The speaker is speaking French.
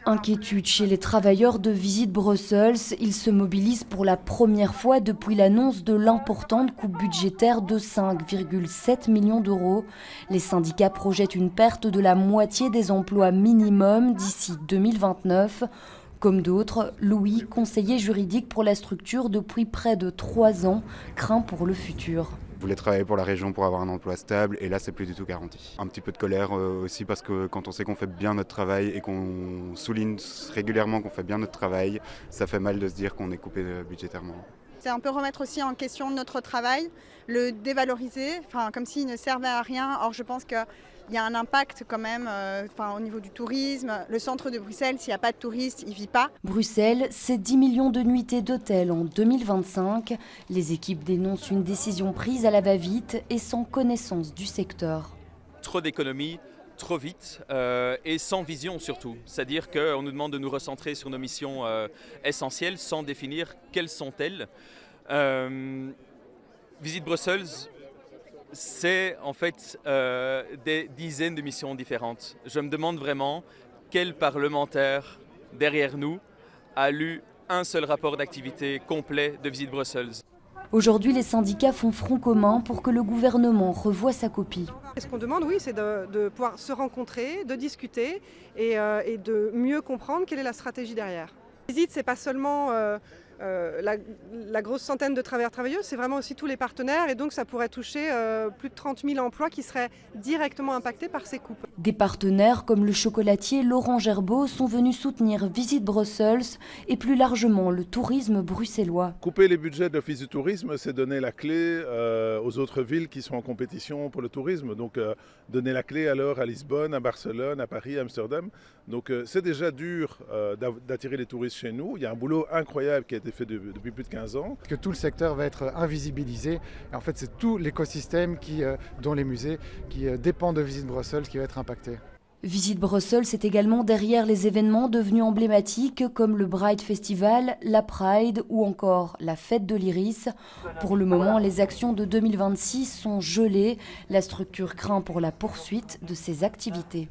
Inquiétude chez les travailleurs de Visit Brussels. Ils se mobilisent pour la première fois depuis l'annonce de l'importante coupe budgétaire de 5,7 millions d'euros. Les syndicats projettent une perte de la moitié des emplois minimum d'ici 2029. Comme d'autres, Louis, conseiller juridique pour la structure depuis près de 3 ans, craint pour le futur. Je voulais travailler pour la région pour avoir un emploi stable et là c'est plus du tout garanti. Un petit peu de colère aussi parce que quand on sait qu'on fait bien notre travail et qu'on souligne régulièrement qu'on fait bien notre travail, ça fait mal de se dire qu'on est coupé budgétairement. C'est un peu remettre aussi en question notre travail, le dévaloriser, comme s'il ne servait à rien. Or je pense qu'il y a un impact quand même au niveau du tourisme. Le centre de Bruxelles, s'il n'y a pas de touristes, il ne vit pas. Bruxelles, c'est 10 millions de nuitées d'hôtels en 2025. Les équipes dénoncent une décision prise à la va-vite et sans connaissance du secteur. Trop d'économies, trop vite et sans vision surtout. C'est-à-dire qu'on nous demande de nous recentrer sur nos missions essentielles sans définir quelles sont-elles. Visit Brussels, c'est en fait des dizaines de missions différentes. Je me demande vraiment quel parlementaire derrière nous a lu un seul rapport d'activité complet de Visit Brussels. Aujourd'hui, les syndicats font front commun pour que le gouvernement revoie sa copie. Ce qu'on demande, oui, c'est de pouvoir se rencontrer, de discuter et de mieux comprendre quelle est la stratégie derrière. Visit, c'est pas seulement la grosse centaine de travailleurs, c'est vraiment aussi tous les partenaires et donc ça pourrait toucher plus de 30 000 emplois qui seraient directement impactés par ces coupes. Des partenaires comme le chocolatier Laurent Gerbeau sont venus soutenir Visit Brussels et plus largement le tourisme bruxellois. Couper les budgets d'office du tourisme, c'est donner la clé aux autres villes qui sont en compétition pour le tourisme. Donc donner la clé alors à Lisbonne, à Barcelone, à Paris, à Amsterdam. Donc c'est déjà dur d'attirer les touristes chez nous. Il y a un boulot incroyable qui a été fait depuis plus de 15 ans. Que tout le secteur va être invisibilisé. Et en fait, c'est tout l'écosystème dont les musées qui dépendent de Visit Brussels qui va être impacté. Visit Brussels est également derrière les événements devenus emblématiques comme le Bright Festival, la Pride ou encore la Fête de l'Iris. Pour le moment, les actions de 2026 sont gelées. La structure craint pour la poursuite de ces activités.